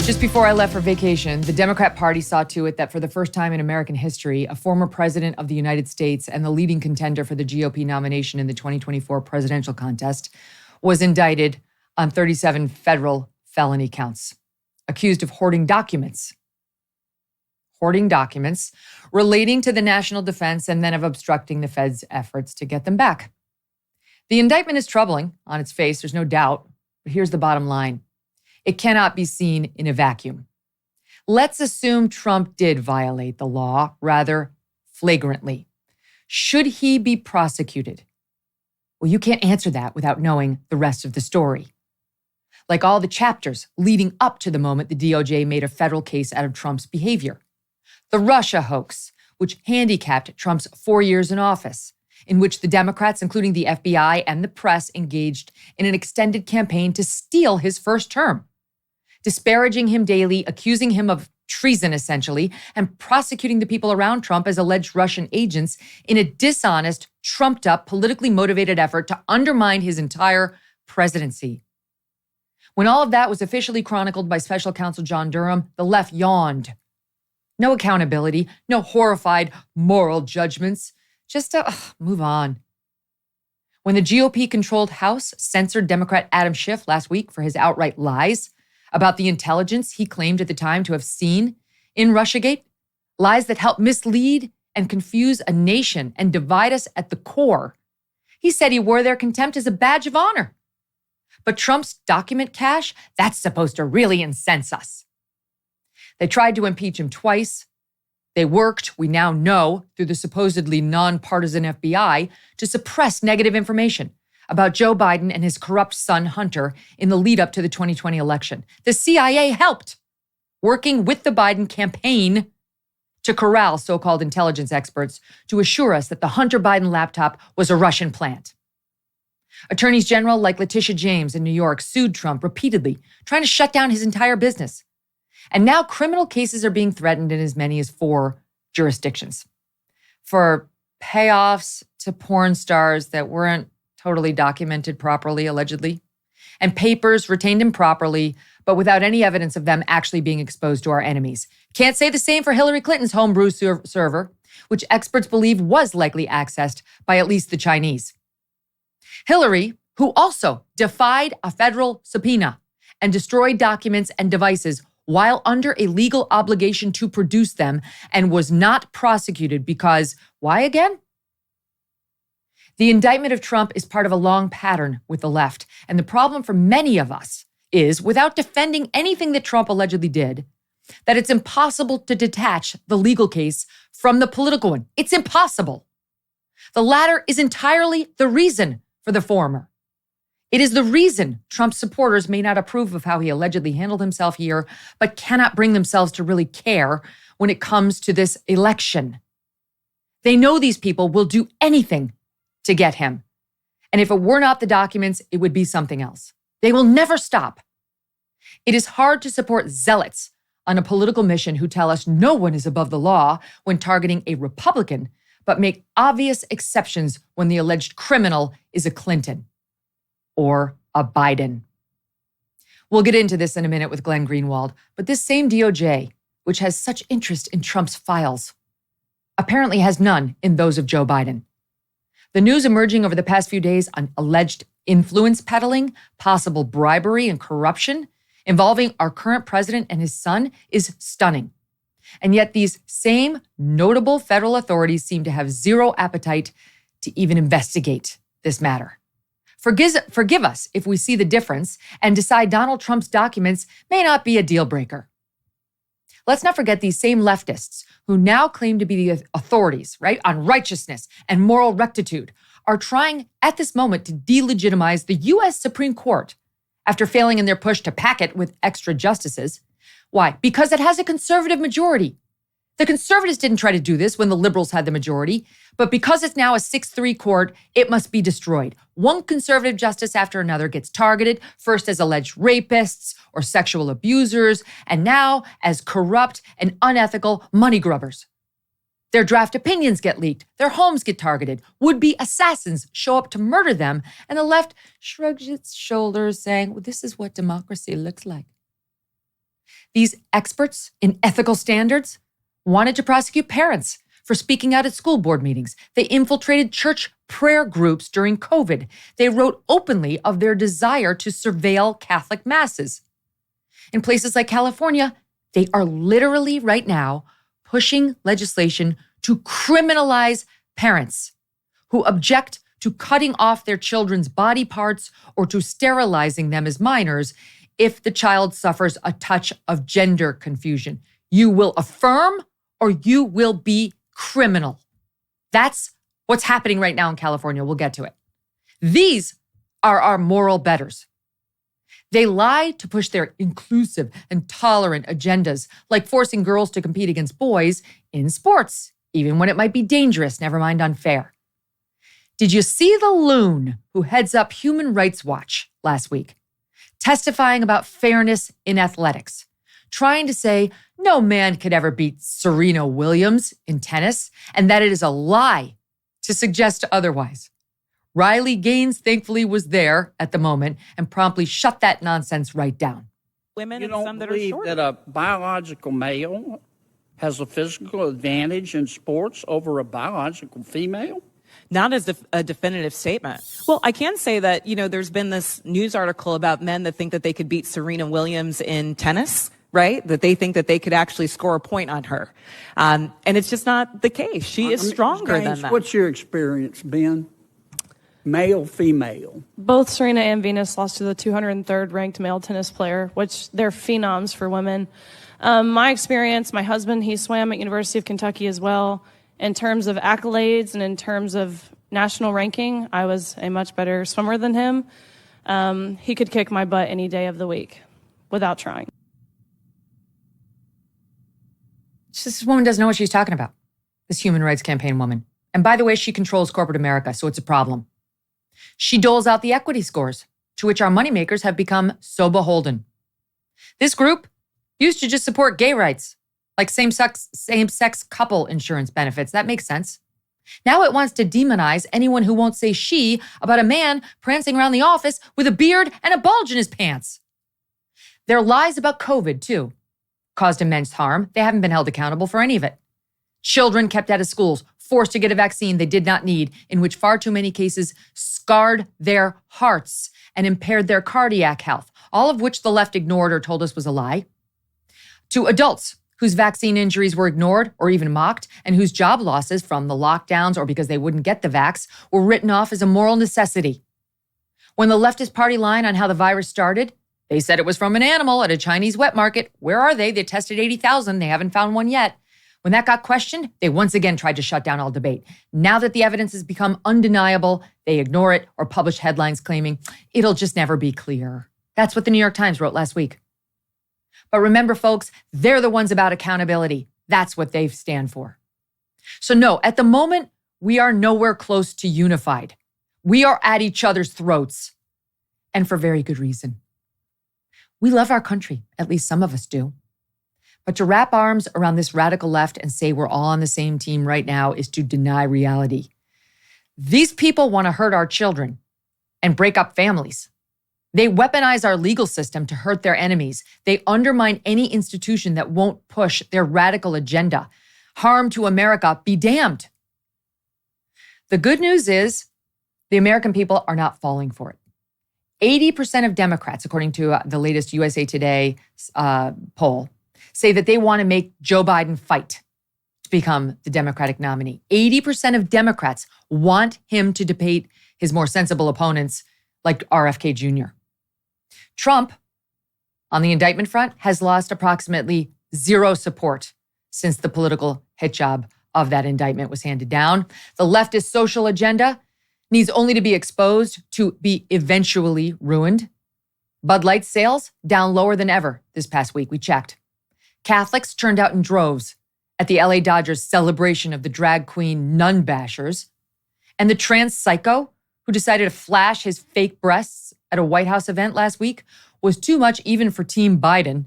Just before I left for vacation, the Democrat Party saw to it that for the first time in American history, a former president of the United States and the leading contender for the GOP nomination in the 2024 presidential contest was indicted on 37 federal felony counts, accused of hoarding documents relating to the national defense and then of obstructing the Fed's efforts to get them back. The indictment is troubling on its face, there's no doubt, but here's the bottom line. It cannot be seen in a vacuum. Let's assume Trump did violate the law, rather flagrantly. Should he be prosecuted? Well, you can't answer that without knowing the rest of the story. Like all the chapters leading up to the moment the DOJ made a federal case out of Trump's behavior. The Russia hoax, which handicapped Trump's 4 years in office, in which the Democrats, including the FBI and the press, engaged in an extended campaign to steal his first term, disparaging him daily, accusing him of treason, essentially, and prosecuting the people around Trump as alleged Russian agents in a dishonest, trumped-up, politically motivated effort to undermine his entire presidency. When all of that was officially chronicled by special counsel John Durham, the left yawned. No accountability, no horrified moral judgments, just to move on. When the GOP-controlled House censored Democrat Adam Schiff last week for his outright lies about the intelligence he claimed at the time to have seen in Russiagate, lies that help mislead and confuse a nation and divide us at the core, he said he wore their contempt as a badge of honor. But Trump's document cache, that's supposed to really incense us. They tried to impeach him twice. They worked, we now know, through the supposedly nonpartisan FBI to suppress negative information about Joe Biden and his corrupt son, Hunter, in the lead up to the 2020 election. The CIA helped, working with the Biden campaign to corral so-called intelligence experts to assure us that the Hunter Biden laptop was a Russian plant. Attorneys general like Letitia James in New York sued Trump repeatedly, trying to shut down his entire business. And now criminal cases are being threatened in as many as 4 jurisdictions for payoffs to porn stars that weren't totally documented properly, allegedly, and papers retained improperly, but without any evidence of them actually being exposed to our enemies. Can't say the same for Hillary Clinton's homebrew server, which experts believe was likely accessed by at least the Chinese. Hillary, who also defied a federal subpoena and destroyed documents and devices while under a legal obligation to produce them and was not prosecuted because, why again? The indictment of Trump is part of a long pattern with the left. And the problem for many of us is, without defending anything that Trump allegedly did, that it's impossible to detach the legal case from the political one. It's impossible. The latter is entirely the reason for the former. It is the reason Trump's supporters may not approve of how he allegedly handled himself here, but cannot bring themselves to really care when it comes to this election. They know these people will do anything to get him. And if it were not the documents, it would be something else. They will never stop. It is hard to support zealots on a political mission who tell us no one is above the law when targeting a Republican, but make obvious exceptions when the alleged criminal is a Clinton or a Biden. We'll get into this in a minute with Glenn Greenwald, but this same DOJ, which has such interest in Trump's files, apparently has none in those of Joe Biden. The news emerging over the past few days on alleged influence peddling, possible bribery and corruption involving our current president and his son is stunning. And yet these same notable federal authorities seem to have zero appetite to even investigate this matter. Forgive us if we see the difference and decide Donald Trump's documents may not be a deal breaker. Let's not forget these same leftists who now claim to be the authorities, right, on righteousness and moral rectitude, are trying at this moment to delegitimize the U.S. Supreme Court after failing in their push to pack it with extra justices. Why? Because it has a conservative majority. The conservatives didn't try to do this when the liberals had the majority, but because it's now a 6-3 court, it must be destroyed. One conservative justice after another gets targeted, first as alleged rapists or sexual abusers, and now as corrupt and unethical money grubbers. Their draft opinions get leaked, their homes get targeted, would-be assassins show up to murder them, and the left shrugs its shoulders saying, well, this is what democracy looks like. These experts in ethical standards wanted to prosecute parents for speaking out at school board meetings. They infiltrated church prayer groups during COVID. They wrote openly of their desire to surveil Catholic masses. In places like California, they are literally right now pushing legislation to criminalize parents who object to cutting off their children's body parts or to sterilizing them as minors if the child suffers a touch of gender confusion. You will affirm or you will be criminal. That's what's happening right now in California. We'll get to it. These are our moral betters. They lie to push their inclusive and tolerant agendas, like forcing girls to compete against boys in sports, even when it might be dangerous, never mind unfair. Did you see the loon who heads up Human Rights Watch last week, testifying about fairness in athletics, trying to say no man could ever beat Serena Williams in tennis, and that it is a lie to suggest otherwise? Riley Gaines thankfully was there at the moment and promptly shut that nonsense right down. Women you and don't some that believe are that a biological male has a physical advantage in sports over a biological female? Not as a definitive statement. Well, I can say that, there's been this news article about men that think that they could beat Serena Williams in tennis, right? That they think that they could actually score a point on her. And it's just not the case. She is stronger than that. What's your experience, Ben? Male, female? Both Serena and Venus lost to the 203rd ranked male tennis player, which they're phenoms for women. My experience, my husband, he swam at University of Kentucky as well. In terms of accolades and in terms of national ranking, I was a much better swimmer than him. He could kick my butt any day of the week without trying. This woman doesn't know what she's talking about, this human rights campaign woman. And by the way, she controls corporate America, so it's a problem. She doles out the equity scores, to which our moneymakers have become so beholden. This group used to just support gay rights, like same-sex couple insurance benefits. That makes sense. Now it wants to demonize anyone who won't say she about a man prancing around the office with a beard and a bulge in his pants. Their lies about COVID, too, caused immense harm. They haven't been held accountable for any of it. Children kept out of schools, forced to get a vaccine they did not need, in which far too many cases scarred their hearts and impaired their cardiac health, all of which the left ignored or told us was a lie. To adults whose vaccine injuries were ignored or even mocked, and whose job losses from the lockdowns or because they wouldn't get the vax were written off as a moral necessity. When the leftist party line on how the virus started, they said it was from an animal at a Chinese wet market. Where are they? They tested 80,000. They haven't found one yet. When that got questioned, they once again tried to shut down all debate. Now that the evidence has become undeniable, they ignore it or publish headlines claiming it'll just never be clear. That's what the New York Times wrote last week. But remember, folks, they're the ones about accountability. That's what they stand for. So no, at the moment, we are nowhere close to unified. We are at each other's throats, and for very good reason. We love our country, at least some of us do. But to wrap arms around this radical left and say we're all on the same team right now is to deny reality. These people want to hurt our children and break up families. They weaponize our legal system to hurt their enemies. They undermine any institution that won't push their radical agenda. Harm to America be damned. The good news is the American people are not falling for it. 80% of Democrats, according to the latest USA Today poll, say that they want to make Joe Biden fight to become the Democratic nominee. 80% of Democrats want him to debate his more sensible opponents like RFK Jr. Trump, on the indictment front, has lost approximately zero support since the political hit job of that indictment was handed down. The leftist social agenda needs only to be exposed to be eventually ruined. Bud Light sales down lower than ever this past week. We checked. Catholics turned out in droves at the LA Dodgers celebration of the drag queen nun bashers. And the trans psycho who decided to flash his fake breasts at a White House event last week was too much even for Team Biden,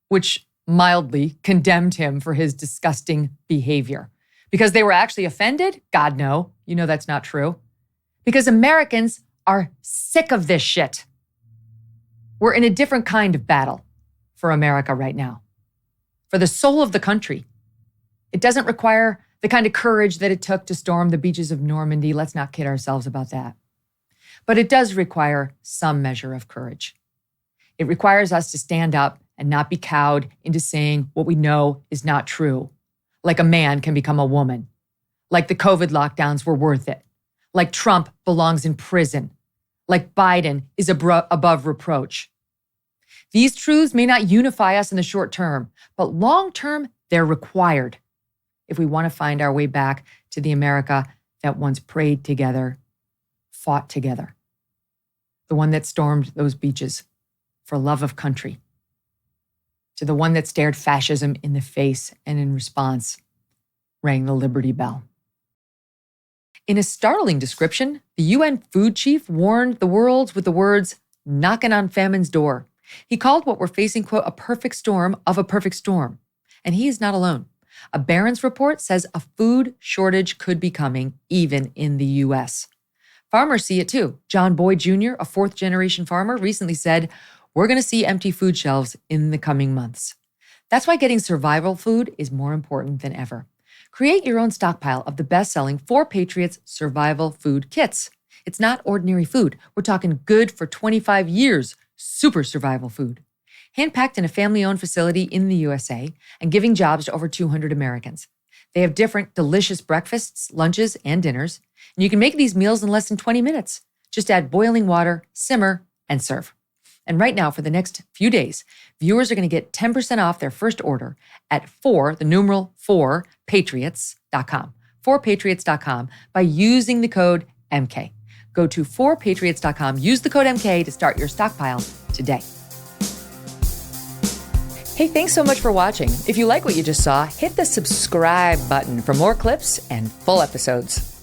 which mildly condemned him for his disgusting behavior. Because they were actually offended? God, no. You know that's not true. Because Americans are sick of this shit. We're in a different kind of battle. for America right now, for the soul of the country. It doesn't require the kind of courage that it took to storm the beaches of Normandy. Let's not kid ourselves about that. But it does require some measure of courage. It requires us to stand up and not be cowed into saying what we know is not true, like a man can become a woman, like the COVID lockdowns were worth it, like Trump belongs in prison, like Biden is above reproach. These truths may not unify us in the short term, but long term, they're required if we want to find our way back to the America that once prayed together, fought together, the one that stormed those beaches for love of country, to the one that stared fascism in the face and in response rang the Liberty Bell. In a startling description, the UN food chief warned the world with the words, knocking on famine's door. He called what we're facing, quote, a perfect storm of a perfect storm. And he is not alone. A Barron's report says a food shortage could be coming even in the U.S. Farmers see it too. John Boyd Jr., a fourth-generation farmer, recently said, we're going to see empty food shelves in the coming months. That's why getting survival food is more important than ever. Create your own stockpile of the best-selling 4 Patriots survival food kits. It's not ordinary food. We're talking good for 25 years, super survival food. Handpacked in a family-owned facility in the USA and giving jobs to over 200 Americans. They have different delicious breakfasts, lunches, and dinners. And you can make these meals in less than 20 minutes. Just add boiling water, simmer, and serve. And right now, for the next few days, viewers are going to get 10% off their first order at 4patriots.com, 4patriots.com, by using the code MK. Go to 4patriots.com, use the code MK to start your stockpile today. Hey, thanks so much for watching. If you like what you just saw, hit the subscribe button for more clips and full episodes.